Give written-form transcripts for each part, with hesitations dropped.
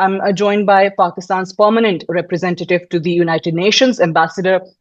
I'm joined by Pakistan's permanent representative to the United Nations, Ambassador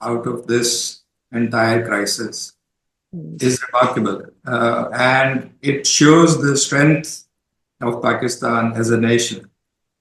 out of this entire crisis is remarkable. And it shows the strength of Pakistan as a nation.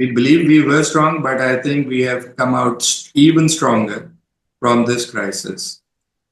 We believe we were strong, but I think we have come out even stronger from this crisis.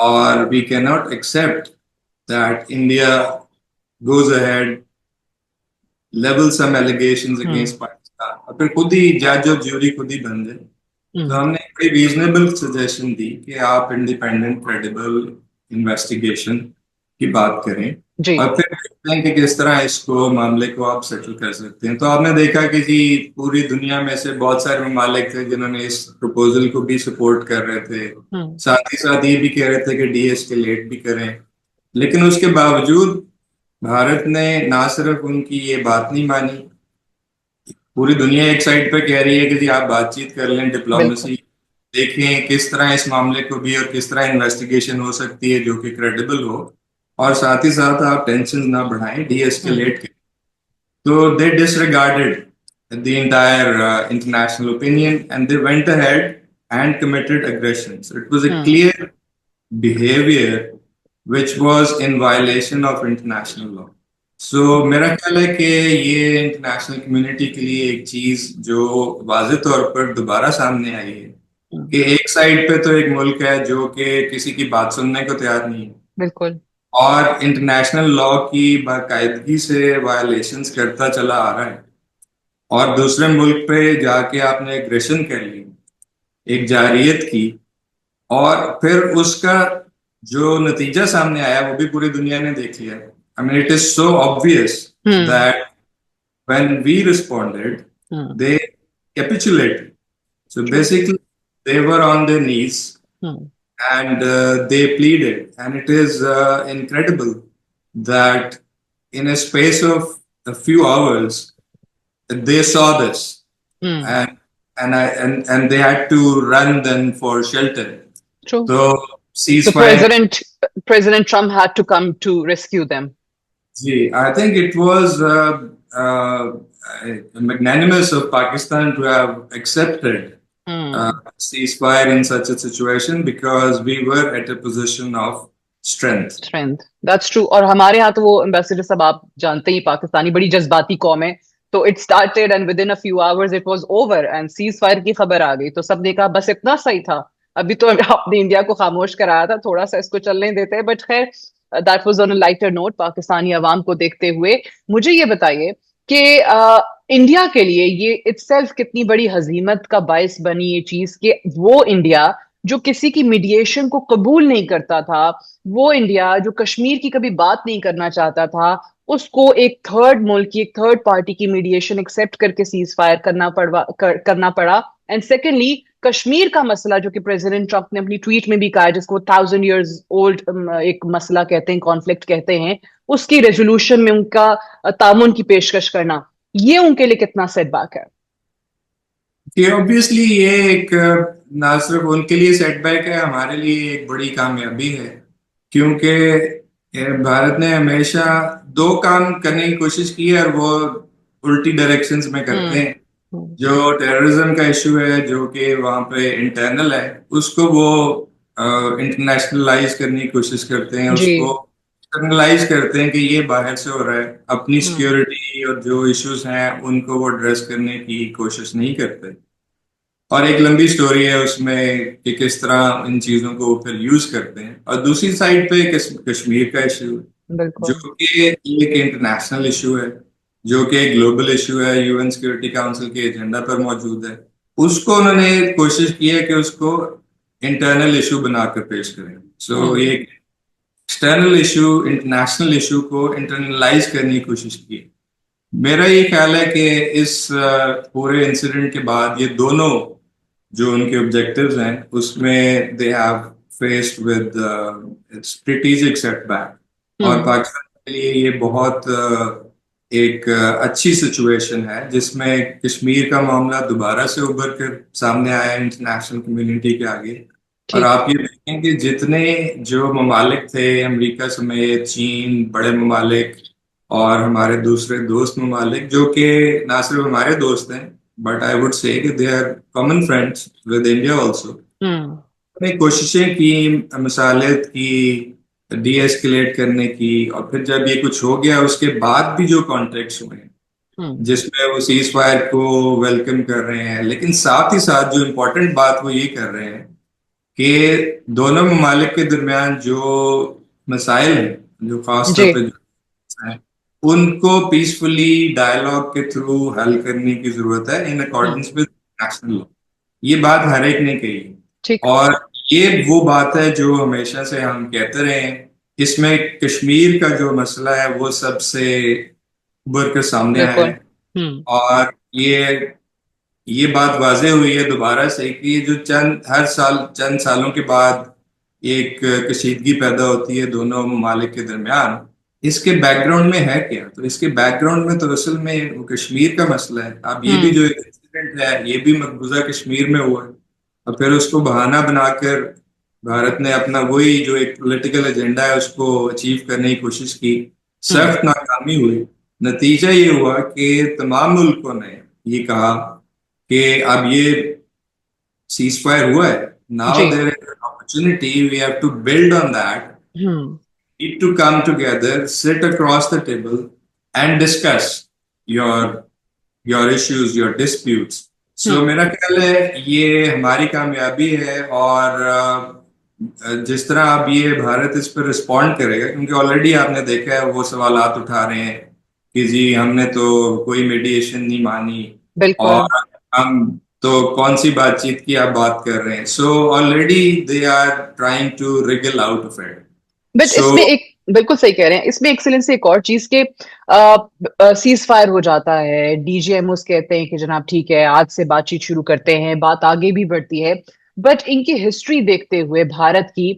اور we cannot accept that India goes ahead, level some allegations against Pakistan اور پھر خود ہی جج اور jury خود ہی بن جائے. تو ہم نے ایک بڑی ریزنیبل سجیشن دی کہ آپ انڈیپینڈنٹ کریڈیبل انویسٹیگیشن کی بات کریں اور پھر دیکھتے ہیں کہ کس طرح اس کو معاملے کو آپ سیٹل کر سکتے ہیں. تو آپ نے دیکھا کہ جی پوری دنیا میں سے بہت سارے ممالک تھے جنہوں نے اس پروپوزل کو بھی سپورٹ کر رہے تھے, ساتھ ہی ساتھ یہ بھی کہہ رہے تھے کہ ڈی ایسکیلیٹ بھی کریں. لیکن اس کے باوجود بھارت نے نہ صرف ان کی یہ بات نہیں مانی, پوری دنیا ایک سائڈ پہ کہہ رہی ہے کہ جی آپ بات چیت کر لیں, ڈپلومیسی دیکھیں کس طرح اس معاملے کو بھی اور کس طرح انویسٹیگیشن ہو سکتی ہے جو کہ کریڈیبل ہو, اور ساتھ ہی ساتھ آپ ٹینشن نہ بڑھائیں, ڈی ایسکیلیٹ کریں. تو they disregarded the entire international opinion and they went ahead and committed aggression. So it was a clear behavior which was in violation of international law. So میرا خیال ہے کہ یہ انٹرنیشنل کمیونٹی کے لیے ایک چیز جو واضح طور پر دوبارہ سامنے آئی ہے کہ ایک سائڈ پہ تو ایک ملک ہے جو کہ کسی کی بات سننے کو تیار نہیں ہے, بالکل, اور انٹرنیشنل لا کی باقاعدگی سے وائلیشنز کرتا چلا آ رہا ہے, اور دوسرے ملک پہ جا کے آپ نے اگریشن کر لی, ایک جارحیت کی, اور پھر اس کا جو نتیجہ سامنے آیا وہ بھی پوری دنیا نے دیکھ لیا. I mean, it is so obvious that when we responded, they capitulated. So basically, they were on their knees and they pleaded. And it is incredible that in a space of a few hours, they saw this. And they had to run then for shelter. True. So ceasefire. President Trump had to come to rescue them. I think it was magnanimous of Pakistan to have accepted ceasefire in such a situation because we were at a position of strength. That's true. اور ہمارے ہاں تو وہ ambassador صاحب آپ جانتے ہی پاکستانی بڑی جذباتی قوم ہے, تو it started and within a few hours it was over and ceasefire کی خبر آ گئی, تو سب نے کہا بس اتنا صحیح تھا, ابھی تو آپ نے انڈیا کو خاموش کرایا تھا, تھوڑا سا اس کو چلنے دیتے ہیں. بٹ خیر that was on a lighter note. Pakistani عوام کو دیکھتے ہوئے مجھے یہ بتائیے کہ انڈیا کے لیے یہ itself کتنی بڑی ہزیمت کا باعث بنی یہ چیز کہ وہ انڈیا جو کسی کی میڈیشن کو قبول نہیں کرتا تھا, وہ انڈیا جو کشمیر کی کبھی بات نہیں کرنا چاہتا تھا, اس کو ایک تھرڈ ملک کی ایک تھرڈ پارٹی کی میڈیشن ایکسیپٹ کر کے سیز فائر کرنا پڑا. اینڈ سیکنڈلی کشمیر کا مسئلہ جو کہ پریزیڈنٹ ٹرمپ نے اپنی ٹویٹ میں بھی کہا ہے, جس کو 1000 years old ایک مسئلہ کہتے ہیں, کانفلکٹ کہتے ہیں, اس کی ریزولوشن میں ان کا تعاون کی پیشکش کرنا, یہ ان کے لیے کتنا سیٹ بیک ہے؟ کہ obviously یہ ایک نہ صرف ان کے لیے سیٹ بیک ہے, ہمارے لیے ایک بڑی کامیابی ہے, کیونکہ بھارت نے ہمیشہ دو کام کرنے کی کوشش کی ہے اور وہ الٹی ڈائریکشنز میں کرتے ہیں. جو ٹیررزم کا ایشو ہے جو کہ وہاں پہ انٹرنل ہے, اس کو وہ انٹرنیشنلائز کرنے کی کوشش کرتے ہیں, اس کو ایکسٹرنلائز کرتے ہیں کہ یہ باہر سے ہو رہا ہے, اپنی سیکیورٹی اور جو ایشوز ہیں ان کو وہ ایڈریس کرنے کی کوشش نہیں کرتے. اور ایک لمبی سٹوری ہے اس میں کہ کس طرح ان چیزوں کو پھر یوز کرتے ہیں. اور دوسری سائڈ پہ کشمیر کا ایشو ہے جو کہ ایک انٹرنیشنل ایشو ہے, جو کہ ایک گلوبل ایشو ہے, یو این سیکورٹی کاؤنسل کے ایجنڈا پر موجود ہے. اس کو انہوں نے کوشش کی ہے کہ اس کو انٹرنل ایشو بنا کر پیش کریں. سو ایک ایکسٹرنل ایشو انٹرنیشنل ایشو کو انٹرنلائز کرنے کی کوشش کی. میرا یہ خیال ہے کہ اس پورے انسیڈنٹ کے بعد یہ دونوں جو ان کے آبجیکٹیوز ہیں اس میں they have faced with strategic setback, اور پاکستان کے لیے یہ بہت ایک اچھی سچویشن ہے جس میں کشمیر کا معاملہ دوبارہ سے ابھر کر سامنے آیا انٹرنیشنل کمیونٹی کے آگے. اور آپ یہ دیکھیں کہ جتنے جو ممالک تھے, امریکہ سمیت چین, بڑے ممالک اور ہمارے دوسرے دوست ممالک جو کہ نہ صرف ہمارے دوست ہیں بٹ آئی وڈ سے کہ they are common friends with India also, نے کوششیں کی مصالحت کی, ڈی ایسکیلیٹ کرنے کی. اور پھر جب یہ کچھ ہو گیا اس کے بعد بھی جو کانٹیکٹس ہوئے ہیں جس میں وہ سیز فائر کو ویلکم کر رہے ہیں, لیکن ساتھ ہی ساتھ جو امپورٹنٹ بات وہ یہ کر رہے ہیں کہ دونوں ممالک کے درمیان جو مسائل ہیں، جو خاص جی طور پہ ہیں، ان کو پیسفلی ڈائلاگ کے تھرو حل کرنے کی ضرورت ہے in accordance with national law. یہ بات ہر ایک نے کہی، ٹھیک اور یہ وہ بات ہے جو ہمیشہ سے ہم کہتے رہے ہیں. اس میں کشمیر کا جو مسئلہ ہے وہ سب سے ابھر کر سامنے آیا بالکل ہے، اور یہ بات واضح ہوئی ہے دوبارہ سے کہ یہ جو ہر سال چند سالوں کے بعد ایک کشیدگی پیدا ہوتی ہے دونوں ممالک کے درمیان، اس کے بیک گراؤنڈ میں ہے کیا؟ تو اس کے بیک گراؤنڈ میں تو اصل میں وہ کشمیر کا مسئلہ ہے. اب یہ بھی جو ایک انسیڈنٹ ہے یہ بھی مقبوضہ کشمیر میں ہوا ہے، اور پھر اس کو بہانہ بنا کر بھارت نے اپنا وہی جو ایک پولیٹیکل ایجنڈا ہے اس کو اچیو کرنے کی کوشش کی، سخت ناکامی ہوئی. نتیجہ یہ ہوا کہ تمام ملکوں نے یہ کہا کہ اب یہ سیز فائر ہوا ہے، جی now there is an opportunity we have to build on that. Need to come together, sit across the table and discuss your your issues, your disputes. So میرا خیال ہے یہ ہماری کامیابی ہے، اور جس طرح اب یہ بھارت اس پر رسپونڈ کرے گا، کیونکہ آلریڈی آپ نے دیکھا ہے وہ سوالات اٹھا رہے ہیں کہ جی ہم نے تو کوئی میڈیشن نہیں مانی، بالکل. اور ہم تو کون سی بات چیت کی آپ بات کر رہے ہیں. So already they are trying to wriggle out of it. But اس سو میں ایک بالکل صحیح کہہ رہے ہیں، اس میں ایکسلنس ایک اور چیز کے سیز فائر ہو جاتا ہے، ڈی جی ایم اوز کہتے ہیں کہ جناب ٹھیک ہے آج سے بات چیت شروع کرتے ہیں، بات آگے بھی بڑھتی ہے. بٹ ان کی ہسٹری دیکھتے ہوئے بھارت کی،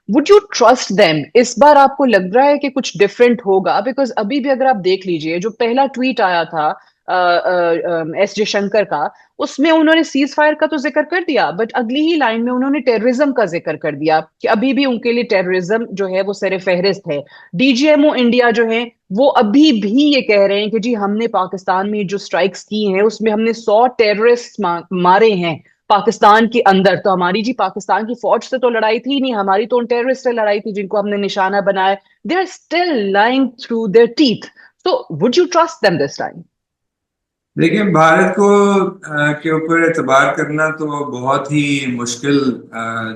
وڈ یو ٹرسٹ دیم؟ اس بار آپ کو لگ رہا ہے کہ کچھ ڈفرینٹ ہوگا؟ بیکاز ابھی بھی اگر آپ دیکھ لیجئے جو پہلا ٹویٹ آیا تھا ایس جے شنکر کا، اس میں انہوں نے سیز فائر کا تو ذکر کر دیا، بٹ اگلی ہی لائن میں انہوں نے ٹیررزم کا ذکر کر دیا کہ ابھی بھی ان کے لیے ٹیررزم جو ہے وہ سر فہرست ہے. D G M O India جو ہے وہ ابھی بھی یہ کہہ رہے ہیں کہ جی ہم نے پاکستان میں جو سٹرائکس کی ہیں اس میں ہم نے 100 ٹیررسٹ مارے ہیں پاکستان کے اندر. تو ہماری جی پاکستان کی فوج سے تو لڑائی تھی نہیں، ہماری تو ان ٹیررسٹ سے لڑائی تھی جن کو ہم نے نشانہ بنایا. They are still lying through their teeth. So would you trust them this time? دیکھیں، بھارت کو کے اوپر اعتبار کرنا تو بہت ہی مشکل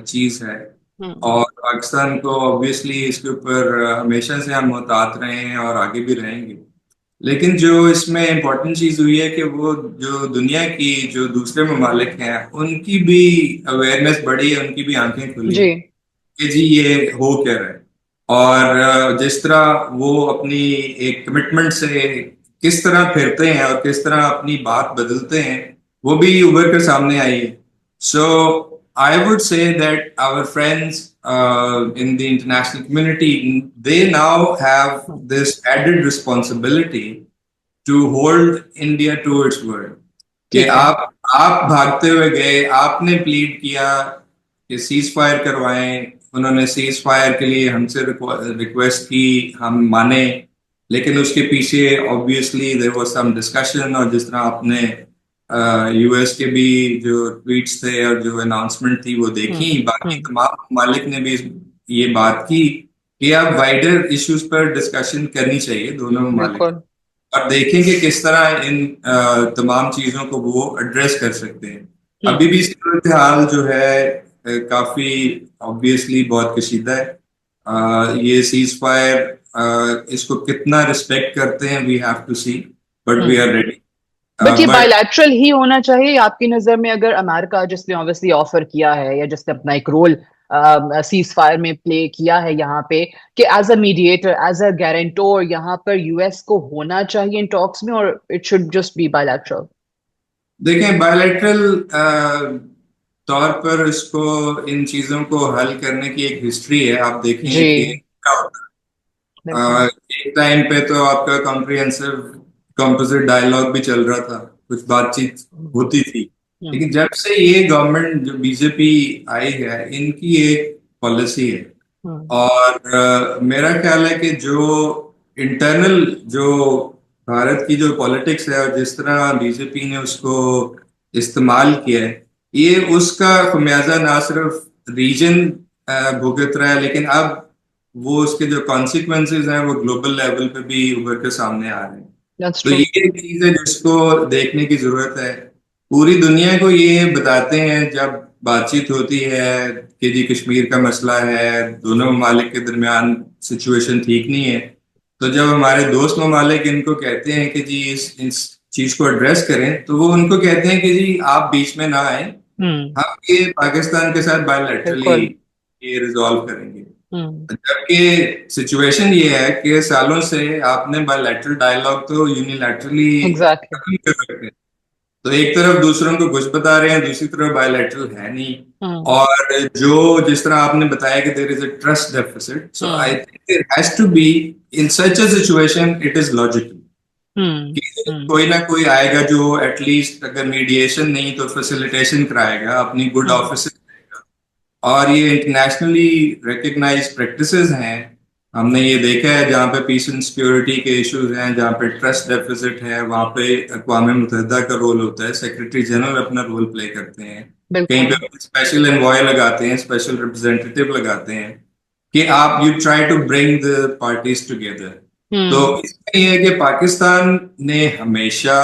چیز ہے، اور پاکستان کو obviously اس کے اوپر ہمیشہ سے ہم محتاط رہے ہیں اور آگے بھی رہیں گے. لیکن جو اس میں امپورٹنٹ چیز ہوئی ہے کہ وہ جو دنیا کی جو دوسرے ممالک ہیں ان کی بھی اویئرنیس بڑھی ہے، ان کی بھی آنکھیں کھلی جی ہیں کہ جی یہ ہو کیا رہا ہے. اور جس طرح وہ اپنی ایک کمٹمنٹ سے کس طرح پھرتے ہیں اور کس طرح اپنی بات بدلتے ہیں وہ بھی ابھر کر سامنے آئی ہے. So I would say that our friends in the international community, they now have this added responsibility to hold India to its word. کہ ٹھیک ہے. آپ بھاگتے ہوئے گئے، آپ نے پلیڈ کیا کہ سیز فائر کروائیں، انہوں نے سیز فائر کے لیے ہم سے ریکویسٹ کی، ہم مانے، لیکن اس کے پیچھے obviously there was some discussion. اور جس طرح آپ نے یو ایس کے بھی جو ٹویٹس تھے اور جو اناؤنسمنٹ تھی وہ دیکھی، باقی تمام ممالک نے بھی یہ بات کی کہ اب وائڈر ایشوز پر ڈسکشن کرنی چاہیے دونوں ممالک، بالکل. اور دیکھیں کہ کس طرح ان تمام چیزوں کو وہ ایڈریس کر سکتے ہیں. ابھی بھی صورتحال جو ہے کافی obviously بہت کشیدہ ہے. یہ سیز فائر اس کو کتنا رسپیکٹ کرتے ہیں we have to see, but we are ready. But یہ بائی لیٹرل ہی ہونا چاہیے آپ کی نظر میں؟ اگر امریکہ جس نے obviously آفر کیا ہے یا جس نے اپنا ایک رول سیز فائر میں پلے کیا ہے یہاں پہ کہ as a mediator, as a guarantor, یہاں پر یو ایس کو ہونا چاہیے ان ٹاکس میں، اور it should just be bilateral? دیکھیں، بائیلیٹرل طور پر اس کو ان چیزوں کو حل کرنے کی ایک ہسٹری ہے. آپ دیکھیں جی کہ کیا ہوتا بالکل. ہے. ایک ٹائم پہ تو آپ کا کمپریہنسو کمپوزٹ ڈائلاگ بھی چل رہا تھا، کچھ بات چیت ہوتی تھی. لیکن جب سے یہ گورنمنٹ جو بی جے پی آئی ہے، ان کی ایک پالیسی ہے، اور میرا خیال ہے کہ جو انٹرنل جو بھارت کی جو پالیٹکس ہے اور جس طرح بی جے پی نے اس کو استعمال کیا ہے، یہ اس کا خمیازہ نہ صرف ریجن بھگت رہا ہے، لیکن اب وہ اس کے جو کانسیکوینسز ہیں وہ گلوبل لیول پہ بھی ابھر کے سامنے آ رہے ہیں. That's تو true. یہ چیز ہے جس کو دیکھنے کی ضرورت ہے. پوری دنیا کو یہ بتاتے ہیں جب بات چیت ہوتی ہے کہ جی کشمیر کا مسئلہ ہے، دونوں ممالک کے درمیان سچویشن ٹھیک نہیں ہے، تو جب ہمارے دوست ممالک ان کو کہتے ہیں کہ جی اس چیز کو ایڈریس کریں، تو وہ ان کو کہتے ہیں کہ جی آپ بیچ میں نہ آئیں، ہوں، ہم یہ پاکستان کے ساتھ بائی لیٹرلی بالکل، یہ ریزالو کریں گے۔ ہوں، جبکہ سچویشن یہ ہے کہ سالوں سے آپ نے بائی لیٹرل ڈائلاگ تو یونیلیٹرلی ایگزیکٹلی، ختم کر رکھے، تو ایک طرف دوسروں کو کچھ بتا رہے ہیں، دوسری طرف بائی لیٹرل ہے نہیں۔ ہوں، اور جو جس طرح آپ نے بتایا کہ دیر is a trust deficit, so hmm, I think there has to be in such a situation it is logical hmm, کہ ہوں، کوئی نہ کوئی آئے گا جو ایٹ لیسٹ اگر میڈیشن نہیں تو فیسیلیٹیشن کرائے گا، اپنی گڈ ہوں، آفس، اور یہ انٹرنیشنلی ریکگنائز پریکٹسز ہیں۔ ہم نے یہ دیکھا ہے جہاں پہ پیس اینڈ سیکورٹی کے ایشوز ہیں، جہاں پہ ٹرسٹ ڈیفیسٹ ہے، وہاں پہ اقوام متحدہ کا رول ہوتا ہے، سیکرٹری جنرل اپنا رول پلے کرتے ہیں، کہیں بالکل، پہ اسپیشل انوائے لگاتے ہیں، اسپیشل ریپرزینٹیو لگاتے ہیں کہ آپ you try to bring the parties together. تو ہوں، اس میں یہ ہے کہ پاکستان نے ہمیشہ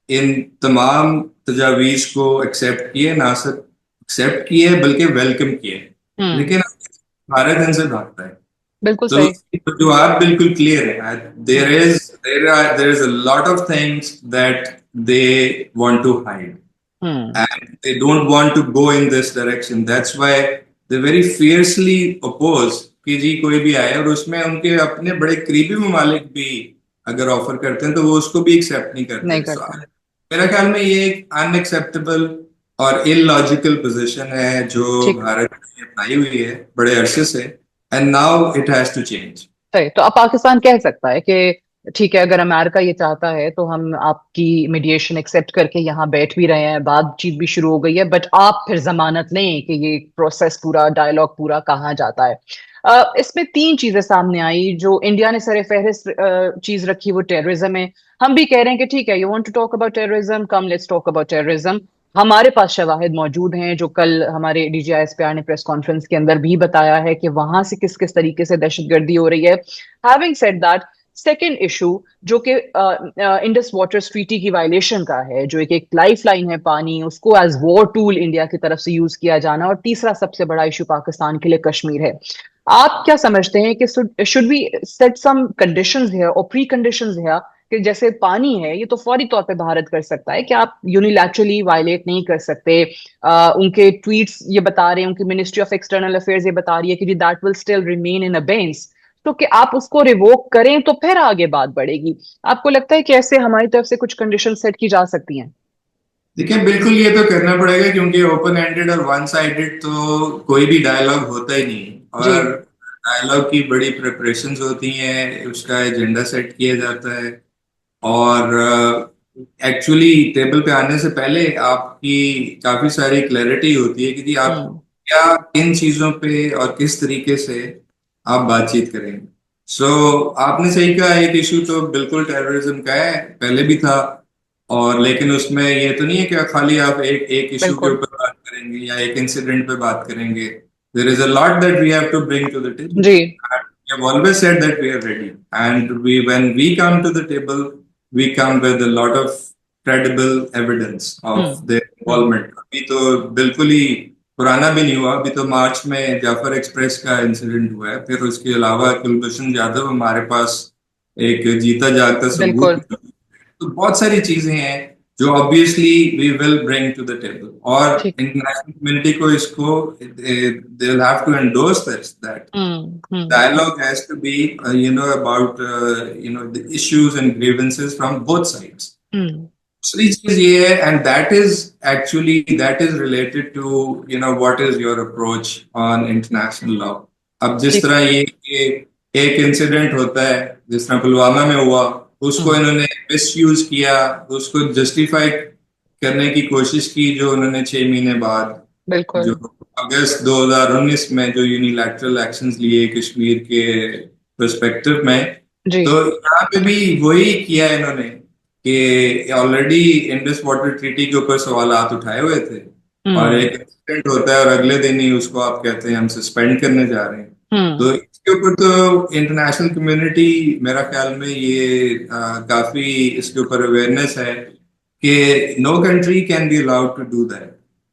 ان تمام تجاویز کو ایکسیپٹ کیے، نہ صرف ایکسیپٹ کیے بلکہ ویلکم کیے، ہوں، لیکن بھارت ان سے بھاگتا ہے۔ بالکل تو صحیح، اس کی وجوہات بالکل کلیئر ہے۔ There is a lot of things that they want to hide ہوں، and they don't want to go in this direction. That's why they very fiercely oppose کہ جی کوئی بھی آئے، اور اس میں ان کے اپنے بڑے قریبی ممالک بھی اگر آفر کرتے ہیں تو وہ اس کو بھی ایکسیپٹ نہیں نہیں کرتے۔ کرتے، میرا خیال میں یہ ایک ان ایکسیپٹیبل اور ان لاجیکل پوزیشن ہے جو ٹھیک، بھارت نے اپنائی ہوئی ہے بڑے عرصے سے، and now it has to change. صحیح، تو اب پاکستان کہہ سکتا ہے کہ ٹھیک ہے، اگر امریکہ یہ چاہتا ہے تو ہم آپ کی میڈیشن ایکسیپٹ کر کے یہاں بیٹھ بھی رہے ہیں، بات چیت بھی شروع ہو گئی ہے، بٹ آپ پھر ضمانت لیں کہ یہ پروسیس پورا ڈائلاگ پورا کہاں جاتا ہے۔ اس میں تین چیزیں سامنے آئی جو انڈیا نے سر فہرست چیز رکھی، وہ ٹیررزم ہے۔ ہم بھی کہہ رہے ہیں کہ ٹھیک ہے، you want to talk about terrorism, come let's talk about terrorism. ہمارے پاس شواہد موجود ہیں جو کل ہمارے D G I S P R نے پریس کانفرنس کے اندر بھی بتایا ہے کہ وہاں سے کس کس طریقے سے دہشت گردی ہو رہی ہے۔ Having said that, second issue جو کہ انڈس واٹر ٹریٹی کی وائلیشن کا ہے، جو ایک لائف لائن ہے پانی، اس کو ایز وار ٹول انڈیا کی طرف سے یوز کیا جانا، اور تیسرا سب سے بڑا ایشو پاکستان کے لیے کشمیر ہے۔ آپ کیا سمجھتے ہیں کہ should we set some conditions ہے اور پری کنڈیشنز ہے کہ جیسے پانی ہے یہ تو فوری طور پہ بھارت کر سکتا ہے کہ آپ یونیلیٹرلی وائلیٹ نہیں کر سکتے؟ ان کے ٹویٹس یہ بتا رہے ہیں، ان کی منسٹری آف ایکسٹرنل افیئرز یہ بتا رہی ہے کہ جی that will still remain in abeyance, تو کہ آپ اس کو ریووک کریں تو پھر آگے بات بڑھے گی۔ آپ کو لگتا ہے کہ ایسے ہماری طرف سے کچھ کنڈیشن سیٹ کی جا سکتی ہیں؟ دیکھیں بالکل یہ تو کرنا پڑے گا، کیونکہ اوپن ہینڈیڈ اور ون سائیڈڈ تو کوئی بھی ڈائلاگ ہوتا ہی نہیں، جی، اور ڈائلاگ کی بڑی پریپریشنز ہوتی ہیں، اس کا ایجنڈا سیٹ کیا جاتا ہے، اور ایکچولی ٹیبل پہ آنے سے پہلے آپ کی کافی ساری کلیئرٹی ہوتی ہے کہ جی آپ ہوں، کیا کن چیزوں پہ اور کس طریقے سے آپ بات چیت کریں گے۔ سو آپ نے صحیح کہا، ایک ایشو تو بالکل ٹیررزم کا ہے، پہلے بھی تھا، اور لیکن اس میں یہ تو نہیں ہے کہ خالی آپ ایک ایشو کے بالکل، اوپر بات کریں گے یا ایک انسیڈنٹ پہ بات کریں گے۔ There is a lot that we have to bring to the table. جی، We have always said that we are ready, and when we come to the table, we come with a lot of credible evidence of ہوں، their ہوں، involvement. ابھی تو بالکل ہی پرانا بھی نہیں ہوا، ابھی تو مارچ میں جعفر ایکسپریس کا انسیڈنٹ ہوا ہے، پھر اس کے علاوہ کلبھوشن جادو ہمارے پاس ایک جیتا جاگتا ثبوت، بالکل، تو بہت ساری چیزیں ہیں جو obviously we will bring to the table، اور ٹھیک، انٹرنیشنل کمیونٹی کو اس کو they will have to endorse this that ہوں، ہوں، dialogue has to be about the issues and grievances from both sides۔ ہوں، دوسری چیز یہ ہے، and that is related to what is your approach on international law۔ اب جس ٹھیک، طرح یہ کہ ایک انسیڈنٹ ہوتا ہے جس طرح پلوامہ میں ہوا، اس کو ہوں، انہوں نے مس یوز کیا، اس کو جسٹیفائی کرنے کی کوشش کی، جو انہوں نے 6 مہینے بعد بالکل، جو اگست 2019 میں جو یونیلیٹرل ایکشنز لیے کشمیر کے پرسپیکٹو میں، جی، تو یہاں پہ بھی وہی کیا انہوں نے کہ آلریڈی انڈس واٹر ٹریٹی کے اوپر سوالات اٹھائے ہوئے تھے، اور ہوں، ایک انسیڈنٹ ہوتا ہے اور اگلے دن ہی اس کو آپ کہتے ہیں ہم سسپینڈ کرنے جا رہے ہیں۔ ہوں، تو اس کے اوپر تو انٹرنیشنل کمیونٹی میرا خیال میں یہ کافی اس کے اوپر اویئرنیس ہے کہ no country can be allowed to do that.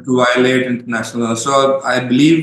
to violate international law. So I believe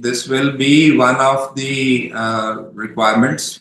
this will be one of the requirements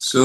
so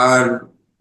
are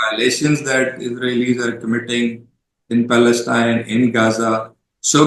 violations that Israelis are committing in Palestine, in Gaza. So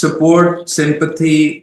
support, sympathy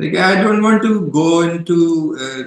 Like, I don't want to go into,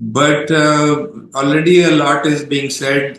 But already a lot is being said,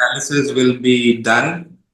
analysis will be done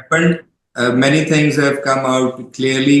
happened. Many things have come out clearly.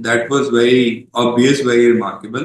that was very obvious very remarkable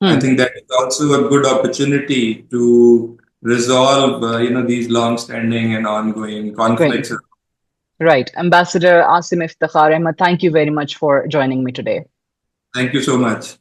I think that is also a good opportunity to resolve, these long-standing and ongoing conflicts. Right. Ambassador Asim Iftikhar Ahmed, thank you very much for joining me today. Thank you so much.